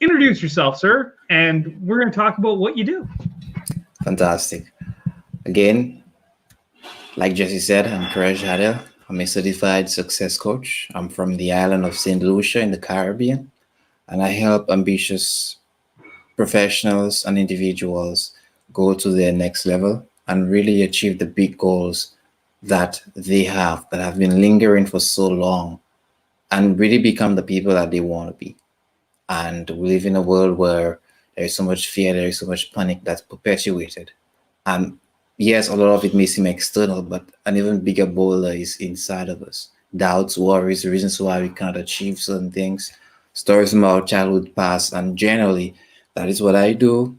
introduce yourself, sir, and we're going to talk about what you do. Fantastic. Again, like Jesse said, I'm Courage Hadel. I'm a certified success coach. I'm from the island of St. Lucia in the Caribbean, and I help ambitious professionals and individuals go to their next level and really achieve the big goals that have been lingering for so long and really become the people that they want to be. And we live in a world where there is so much fear, there is so much panic that's perpetuated. And yes, a lot of it may seem external, but an even bigger boulder is inside of us. Doubts, worries, reasons why we can't achieve certain things, stories from our childhood past, and generally, that is what I do,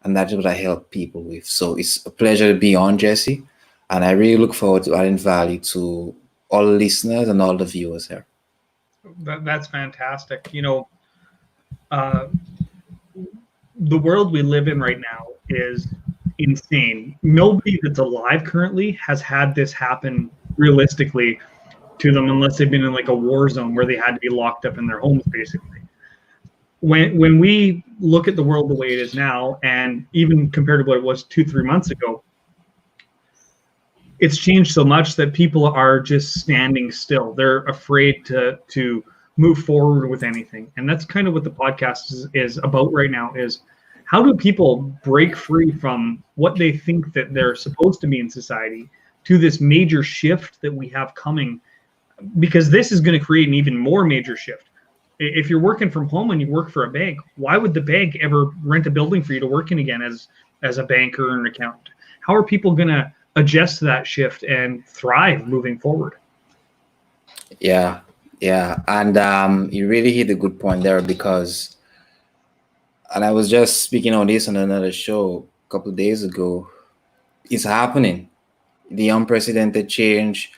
and that is what I help people with. So it's a pleasure to be on, Jesse, and I really look forward to adding value to all the listeners and all the viewers here. That's fantastic. Uh, the world we live in right now is insane. Nobody that's alive currently has had this happen realistically to them unless they've been in like a war zone where they had to be locked up in their homes, basically. When we look at the world the way it is now, and even compared to what it was 2-3 months ago, it's changed so much that people are just standing still. They're afraid to move forward with anything. And that's kind of what the podcast is about right now, is how do people break free from what they think that they're supposed to be in society to this major shift that we have coming, because this is going to create an even more major shift. If you're working from home and you work for a bank, why would the bank ever rent a building for you to work in again as a banker or an accountant? How are people going to adjust to that shift and thrive moving forward? Yeah, yeah. And you really hit a good point there because, and I was just speaking on this on another show a couple of days ago, it's happening. The unprecedented change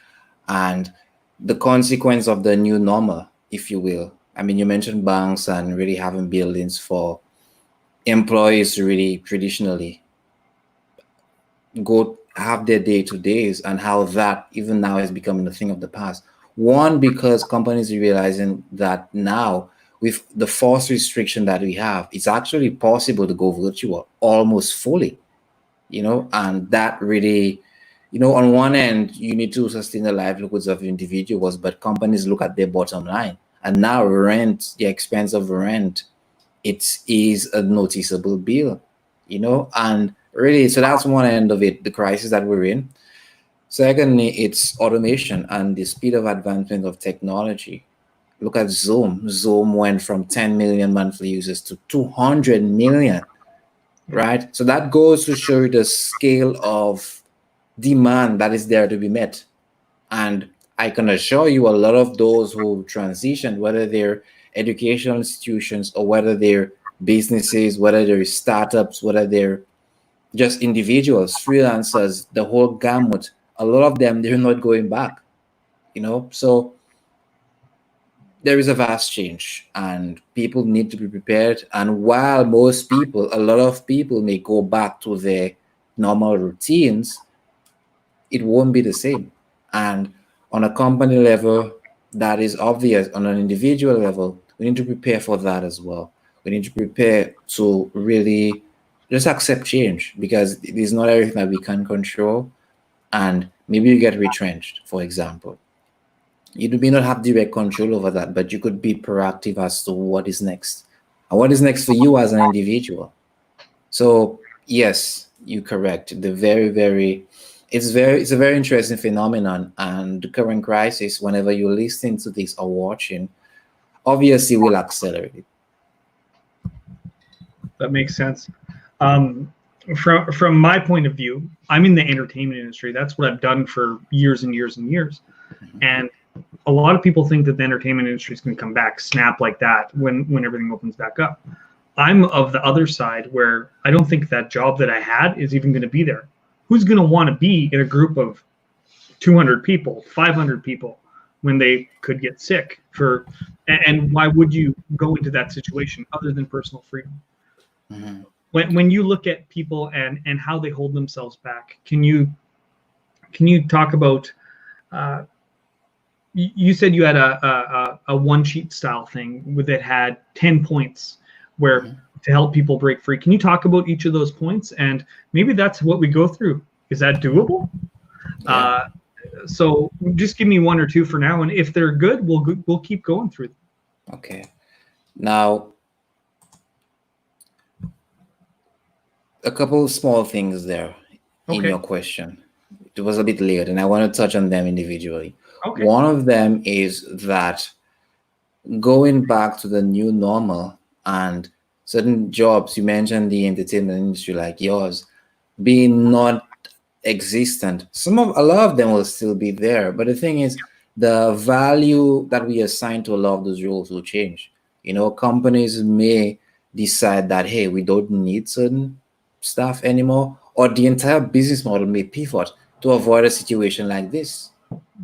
and the consequence of the new normal, if you will. I mean, you mentioned banks and really having buildings for employees to really traditionally go have their day-to-days, and how that even now is becoming a thing of the past. One, because companies are realizing that now with the force restriction that we have, it's actually possible to go virtual almost fully, and that really, on one end, you need to sustain the livelihoods of individuals, but companies look at their bottom line. And now rent, the expense of rent, it is a noticeable bill, and really, so that's one end of it, the crisis that we're in. Secondly, it's automation and the speed of advancement of technology. Look at Zoom. Zoom went from 10 million monthly users to 200 million, right? So that goes to show you the scale of demand that is there to be met. And I can assure you a lot of those who transitioned, whether they're educational institutions or whether they're businesses, whether they're startups, whether they're just individuals, freelancers, the whole gamut, a lot of them, they're not going back, So there is a vast change and people need to be prepared. And while a lot of people may go back to their normal routines, it won't be the same. And on a company level, that is obvious. On an individual level, we need to prepare for that as well. We need to prepare to really just accept change, because it is not everything that we can control. And maybe you get retrenched, for example. You may not have direct control over that, but you could be proactive as to what is next and what is next for you as an individual. So yes, you're correct. It's a very interesting phenomenon, and the current crisis, whenever you're listening to this or watching, obviously will accelerate it. That makes sense. From my point of view, I'm in the entertainment industry. That's what I've done for years and years and years. And a lot of people think that the entertainment industry is going to come back snap like that when everything opens back up. I'm of the other side, where I don't think that job that I had is even going to be there. Who's going to want to be in a group of 200 people, 500 people, when they could get sick? And why would you go into that situation other than personal freedom? Mm-hmm. When you look at people and how they hold themselves back, can you talk about? You said you had a one sheet style thing that had 10 points. where to help people break free. Can you talk about each of those points? And maybe that's what we go through. Is that doable? Yeah. So just give me one or two for now, and if they're good, we'll keep going through them. Okay. Now, a couple of small things there in Okay. your question. It was a bit late, and I want to touch on them individually. Okay. One of them is that going back to the new normal and certain jobs, you mentioned the entertainment industry like yours, being not existent. A lot of them will still be there, but the thing is, the value that we assign to a lot of those roles will change. Companies may decide that, hey, we don't need certain staff anymore, or the entire business model may pivot to avoid a situation like this.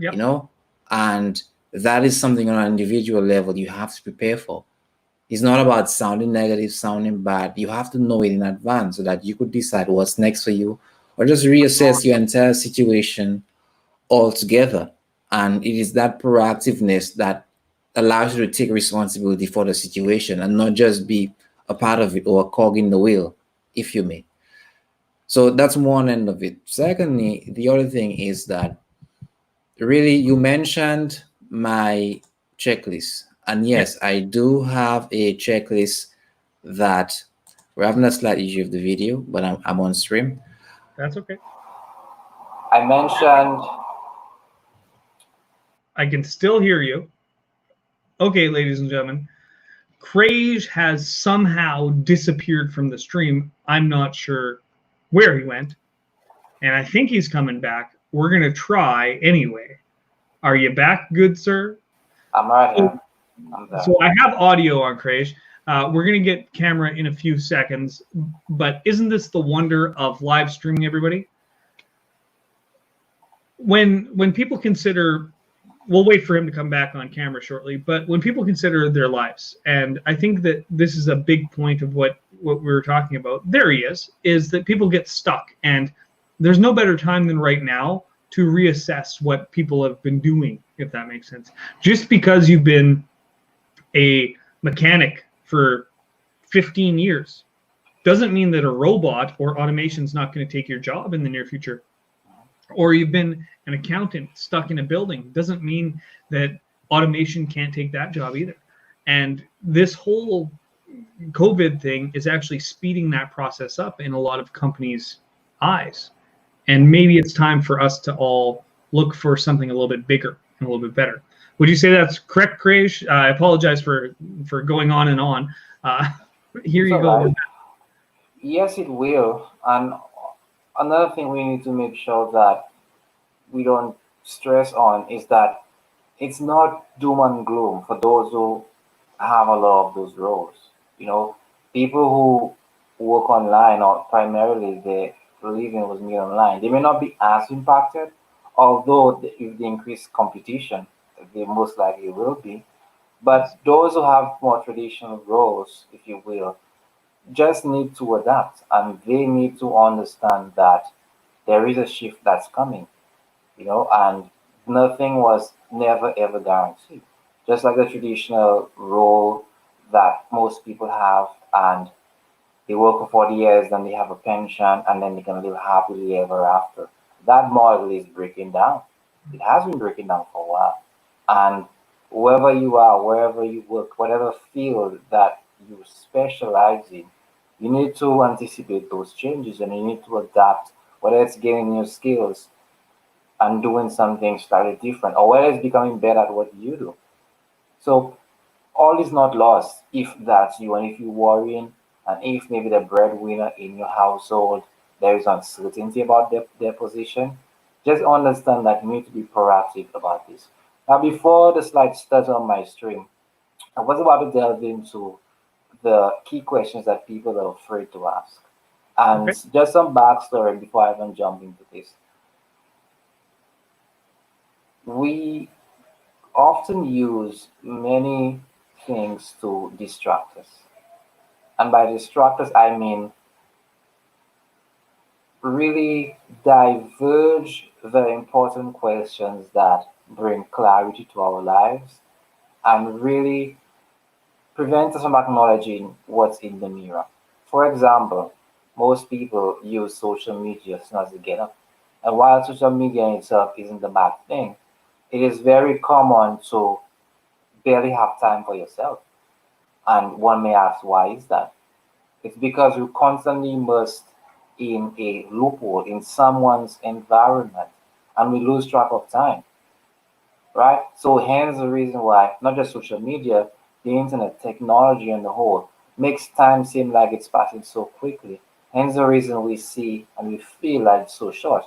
Yep. And that is something on an individual level you have to prepare for. It's not about sounding negative, sounding bad. You have to know it in advance so that you could decide what's next for you, or just reassess your entire situation altogether. And it is that proactiveness that allows you to take responsibility for the situation and not just be a part of it or a cog in the wheel, if you may. So that's one end of it. Secondly, the other thing is that really, you mentioned my checklist. And Yeah. yes, I do have a checklist that we're having a slight issue of the video, but I'm on stream. That's okay. I mentioned. I can still hear you. Okay, ladies and gentlemen, Crage has somehow disappeared from the stream. I'm not sure where he went, and I think he's coming back. We're going to try anyway. Are you back, good sir? I'm right here. I'm there. So I have audio on Crage. We're going to get camera in a few seconds, but isn't this the wonder of live streaming, everybody? When people consider, we'll wait for him to come back on camera shortly, but when people consider their lives, and I think that this is a big point of what we were talking about, there he is that people get stuck, and there's no better time than right now to reassess what people have been doing, if that makes sense. Just because you've been a mechanic for 15 years doesn't mean that a robot or automation is not going to take your job in the near future. Or you've been an accountant stuck in a building doesn't mean that automation can't take that job either. And this whole COVID thing is actually speeding that process up in a lot of companies' eyes. And maybe it's time for us to all look for something a little bit bigger and a little bit better. Would you say that's correct, Krish? I apologize for going on and on. Here you go. Right. Yes, it will. And another thing we need to make sure that we don't stress on is that it's not doom and gloom for those who have a lot of those roles. People who work online or primarily their living was made online, they may not be as impacted, although if they increase competition, they most likely will be. But those who have more traditional roles, if you will, just need to adapt and they need to understand that there is a shift that's coming, and nothing was never ever guaranteed. Just like the traditional role that most people have, and they work for 40 years, then they have a pension, and then they can live happily ever after. That model is breaking down. It has been breaking down for a while. And wherever you are, wherever you work, whatever field that you specialize in, you need to anticipate those changes and you need to adapt, whether it's gaining new skills and doing something slightly different, or whether it's becoming better at what you do. So all is not lost if that's you, and if you're worrying, and if maybe the breadwinner in your household, there is uncertainty about their position, just understand that you need to be proactive about this. Now, before the slide starts on my stream, I was about to delve into the key questions that people are afraid to ask. And just some backstory before I even jump into this. We often use many things to distract us. And by distract us, I mean really diverge the important questions that bring clarity to our lives and really prevent us from acknowledging what's in the mirror. For example, most people use social media as soon as they get up. And while social media in itself isn't a bad thing, it is very common to barely have time for yourself. And one may ask, why is that? It's because you're constantly immersed in a loophole in someone's environment, and we lose track of time, right? So hence the reason why not just social media, the internet, technology on the whole makes time seem like it's passing so quickly. Hence the reason we see and we feel like it's so short.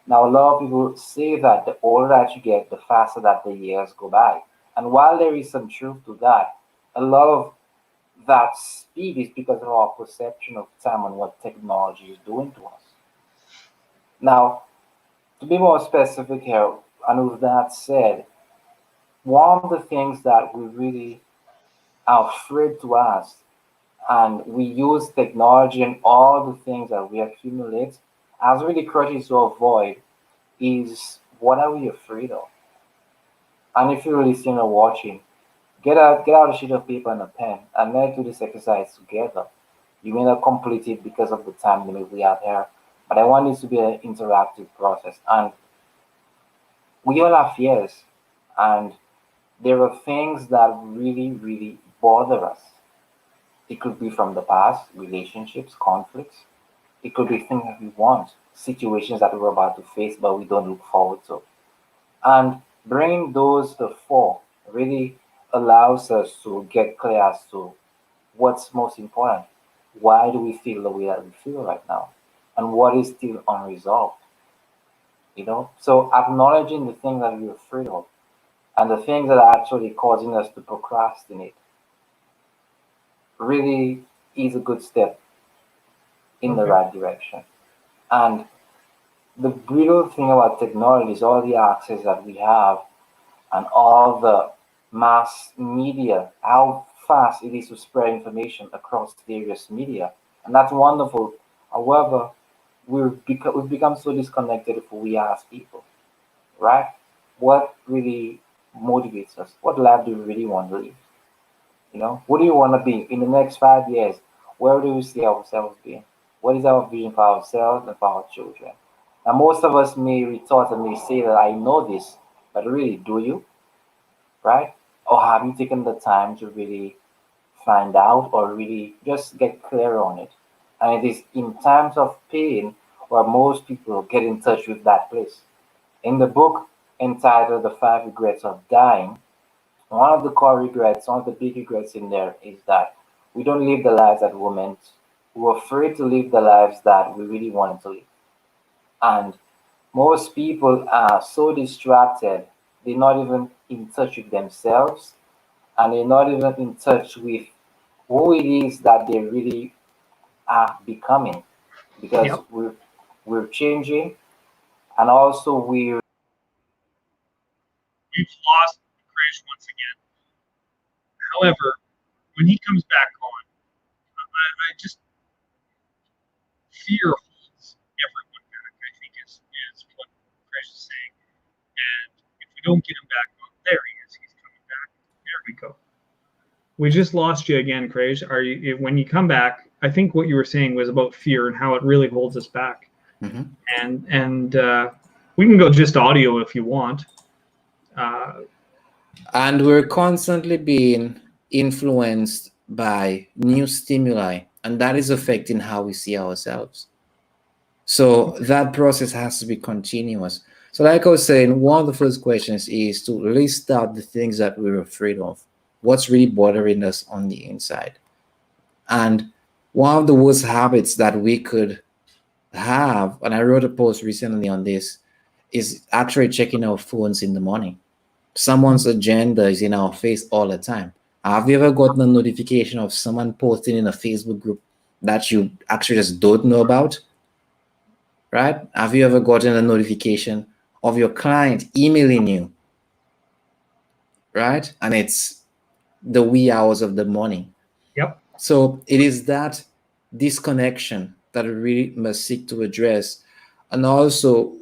Now a lot of people say that the older that you get, the faster that the years go by. And while there is some truth to that, a lot of that speed is because of our perception of time and what technology is doing to us. Now, to be more specific here, and with that said, one of the things that we really are afraid to ask, and we use technology and all the things that we accumulate as really crutches to avoid, is what are we afraid of? And if you're listening or watching, get out a sheet of paper and a pen and let's do this exercise together. You may not complete it because of the time limit we have here, but I want this to be an interactive process. And we all have fears, and there are things that really, really bother us. It could be from the past, relationships, conflicts. It could be things that we want, situations that we're about to face but we don't look forward to. And bringing those to fore really allows us to get clear as to what's most important. Why do we feel the way that we feel right now? And what is still unresolved? So acknowledging the things that we're afraid of and the things that are actually causing us to procrastinate really is a good step in the Okay. right direction. And the beautiful thing about technology is all the access that we have and all the mass media, how fast it is to spread information across various media. And that's wonderful. However, we've become so disconnected if we as people, right? What really motivates us? What life do we really want to live? What do you want to be in the next 5 years? Where do we see ourselves being? What is our vision for ourselves and for our children? Now, most of us may retort and may say that I know this, but really, do you? Right? Or have you taken the time to really find out or really just get clear on it? And it is in times of pain where most people get in touch with that place. In the book entitled The Five Regrets of Dying, one of the core regrets, one of the big regrets in there is that we don't live the lives that we meant. We're afraid to live the lives that we really wanted to live. And most people are so distracted, they're not even in touch with themselves and they're not even in touch with who it is that they really are becoming because Yep. we're changing and also we're We've lost Krish once again. However, when he comes back on, I just fear holds everyone back. I think is what Krish is saying. And if we don't get him back on, there he is. He's coming back. There we go. We just lost you again, Krish. Are you when you come back? I think what you were saying was about fear and how it really holds us back. Mhm. And we can go just audio if you want. Uh, And we're constantly being influenced by new stimuli, and that is affecting how we see ourselves. So that process has to be continuous. So, like I was saying, one of the first questions is to list out the things that we're afraid of. What's really bothering us on the inside? And one of the worst habits that we could have, and I wrote a post recently on this, is actually checking our phones in the morning. Someone's agenda is in our face all the time. Have you ever gotten a notification of someone posting in a Facebook group that you actually just don't know about? Right? Have you ever gotten a notification of your client emailing you? Right? And it's the wee hours of the morning. yep. So it is that disconnection that we really must seek to address. And also,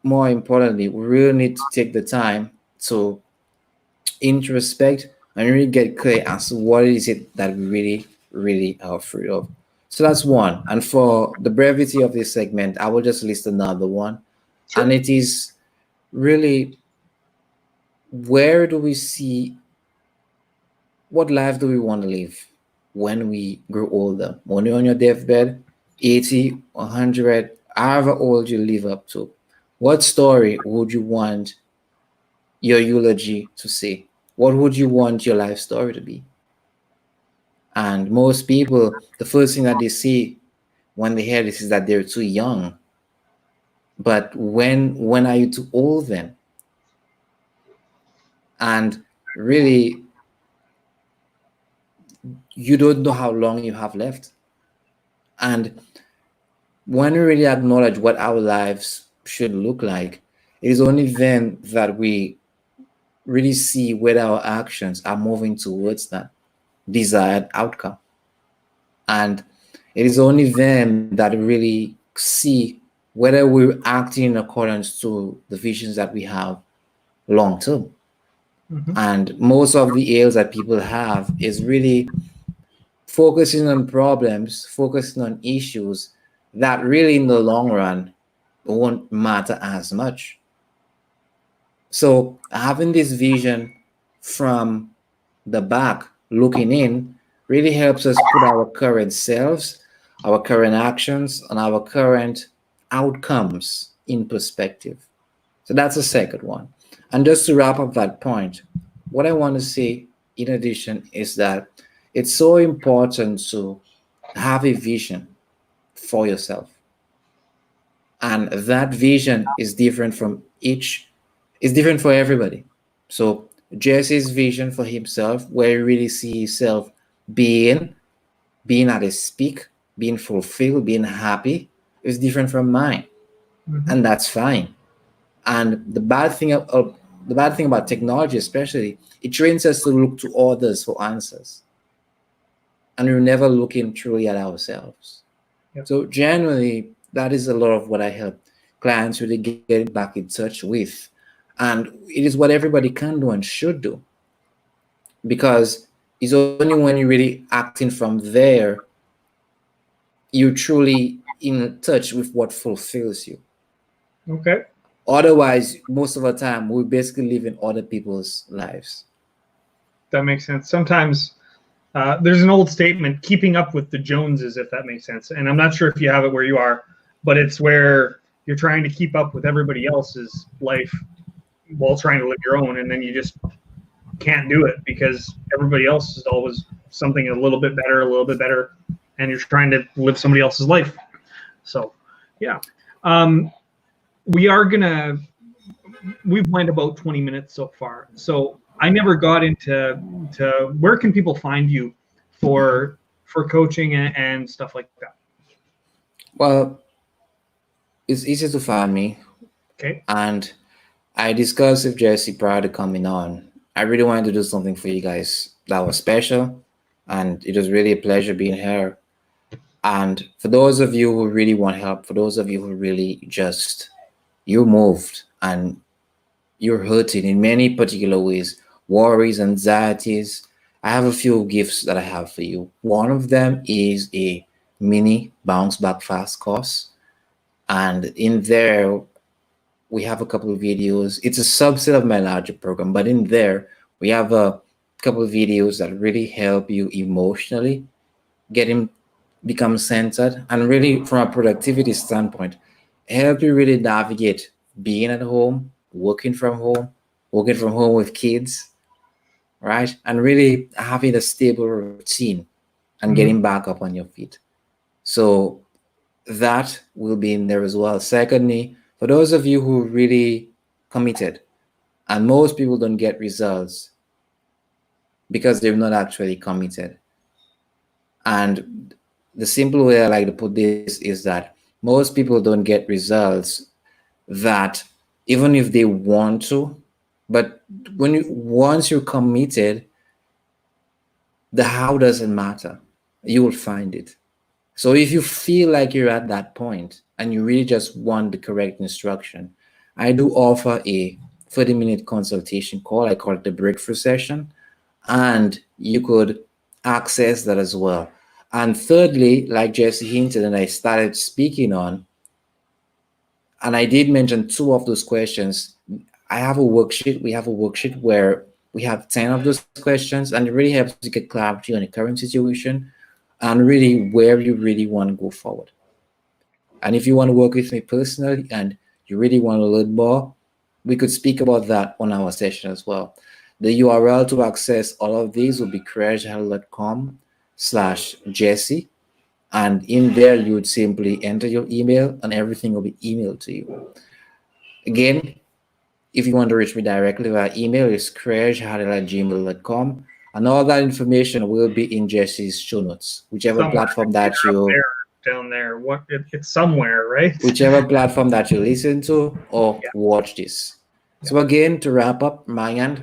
more importantly, we really need to take the time to introspect and really get clear as to what is it that we really are afraid of. So that's one. And for the brevity of this segment, I will just list another one. And Sure. it is really, where do we see, what life do we want to live when we grow older? When you're on your deathbed, 80, 100, however old you live up to, what story would you want your eulogy to say? What would you want your life story to be? And most people, the first thing that they see when they hear this is that they're too young. But when are you too old then? And really, you don't know how long you have left. And when we really acknowledge what our lives should look like, it is only then that we really see whether our actions are moving towards that desired outcome. And it is only then that we really see whether we're acting in accordance to the visions that we have long term. Hmm. And most of the ills that people have is really focusing on problems, focusing on issues that really in the long run won't matter as much. So having this vision from the back, looking in, really helps us put our current selves, our current actions, and our current outcomes in perspective. So that's the second one. And just to wrap up that point, what I want to say in addition is that it's so important to have a vision for yourself. And that vision is different from each, is different for everybody. So Jesse's vision for himself, where he really see himself being, being at his peak, being fulfilled, being happy, is different from mine. Hmm. And that's fine. And the bad thing about technology, especially, it trains us to look to others for answers, and we're never looking truly at ourselves. Yep. So generally, that is a lot of what I help clients really get back in touch with, and it is what everybody can do and should do, because it's only when you're really acting from there you're truly in touch with what fulfills you. Okay. Otherwise, most of the time, we basically live in other people's lives. That makes sense. Sometimes there's an old statement, keeping up with the Joneses, if that makes sense. And I'm not sure if you have it where you are, but it's where you're trying to keep up with everybody else's life while trying to live your own. And then you just can't do it because everybody else is always something a little bit better, a little bit better. And you're trying to live somebody else's life. So, yeah. Um, we are going to we've went about 20 minutes so far. So I never got into where can people find you for coaching and stuff like that. Well, it's easy to find me, Okay. and I discussed with Jesse prior to coming on. I really wanted to do something for you guys that was special, and it was really a pleasure being here. And for those of you who really want help, for those of you who really just, you're moved and you're hurting in many particular ways, worries, anxieties, I have a few gifts that I have for you. One of them is a mini bounce back fast course. And in there, we have a couple of videos. It's a subset of my larger program, but in there, we have a couple of videos that really help you emotionally get him become centered, and really from a productivity standpoint, help you really navigate being at home, working from home with kids, right? And really having a stable routine and Mm-hmm. getting back up on your feet. So that will be in there as well. Secondly, for those of you who really committed, and most people don't get results because they're not actually committed. And the simple way I like to put this is that most people don't get results that even if they want to, but once you're committed, the how doesn't matter. You will find it. So if you feel like you're at that point and you really just want the correct instruction, I do offer a 30-minute consultation call. I call it the breakthrough session. and you could access that as well. And thirdly, like Jesse hinted and I started speaking on, and I did mention 2 of those questions. I have a worksheet. We have a worksheet where we have 10 of those questions, and it really helps you get clarity on the current situation and really where you really want to go forward. And if you want to work with me personally and you really want to learn more, we could speak about that on our session as well. The URL to access all of these will be couragehealth.com/Jesse. And in there, you would simply enter your email and everything will be emailed to you. Again, if you want to reach me directly via email, it's couragehealth@gmail.com. And all that information will be in Jesse's show notes, whichever Somewhere platform that you down there. It's somewhere, right? whichever platform that you listen to or watch this. So again, to wrap up my end,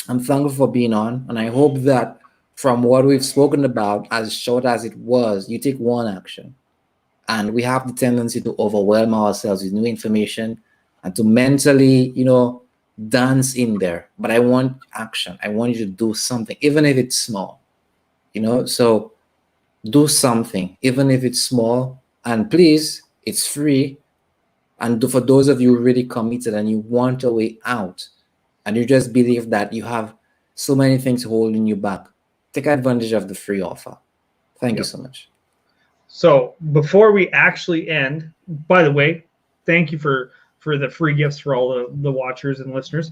I'm thankful for being on, and I hope that from what we've spoken about, as short as it was, you take one action. And we have the tendency to overwhelm ourselves with new information and to mentally, dance in there. But I want action. I want you to do something, even if it's small, so do something, even if it's small. And please, it's free. And for those of you really committed and you want a way out, and you just believe that you have so many things holding you back, take advantage of the free offer. Thank you so much. So before we actually end, by the way, thank you for the free gifts for all the watchers and listeners.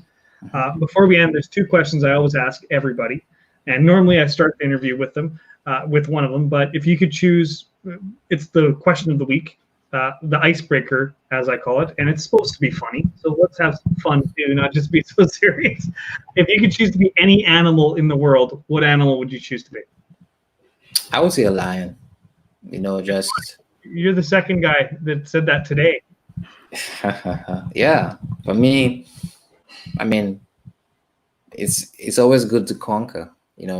Before we end, there's 2 questions I always ask everybody. And normally I start the interview with them, with one of them. But if you could choose, it's the question of the week, the icebreaker, as I call it. And it's supposed to be funny. So let's have some fun too, not just be so serious. If you could choose to be any animal in the world, what animal would you choose to be? I would say a lion. You're the second guy that said that today. Yeah, for me, I mean, it's always good to conquer.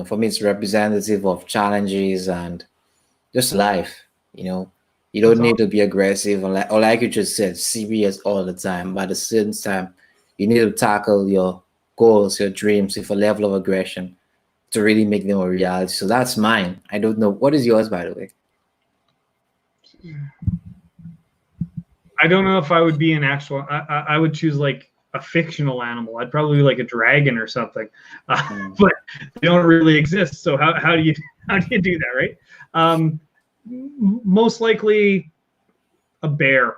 For me, it's representative of challenges and just life. You don't need to be aggressive or like you just said, serious all the time. But at the same time, you need to tackle your goals, your dreams with a level of aggression to really make them a reality. So that's mine. I don't know. What is yours, by the way? I don't know if I would be an actual. I would choose like a fictional animal. I'd probably be like a dragon or something, but they don't really exist. So how do you do that, right? Most likely a bear,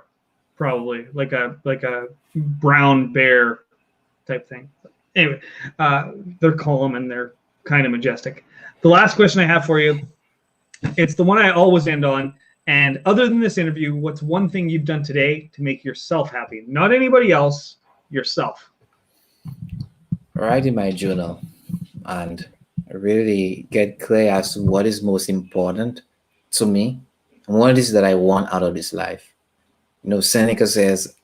probably like a brown bear type thing. Anyway, they're calm and they're kind of majestic. The last question I have for you, it's the one I always end on. And other than this interview, what's one thing you've done today to make yourself happy? Not anybody else, yourself. Write in my journal and really get clear as to what is most important to me and what it is that I want out of this life. Seneca says,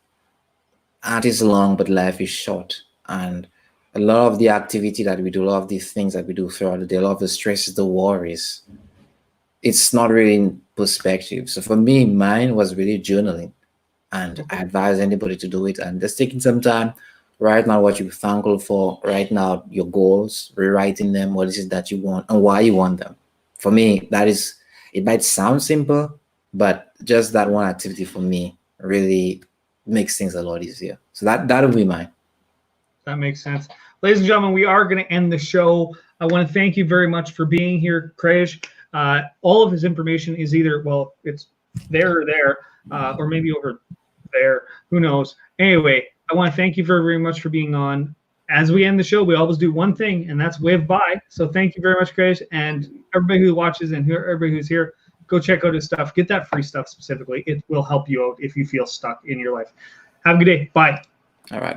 art is long, but life is short. And a lot of the activity that we do, a lot of these things that we do throughout the day, a lot of the stresses, the worries, it's not really in perspective. So for me, mine was really journaling, and I advise anybody to do it and just taking some time, write now what you're thankful for, write now your goals, rewriting them, what is it that you want and why you want them. For me, it might sound simple, but just that one activity for me really makes things a lot easier. So that'll be mine. That makes sense. Ladies and gentlemen, we are going to end the show. I want to thank you very much for being here, Courage. All of his information is either, it's there or there, or maybe over there. Who knows? Anyway, I want to thank you very much for being on. As we end the show, we always do one thing, and that's wave bye. So thank you very much, Courage, and everybody who watches and everybody who's here, go check out his stuff. Get that free stuff specifically. It will help you out if you feel stuck in your life. Have a good day. Bye. All right.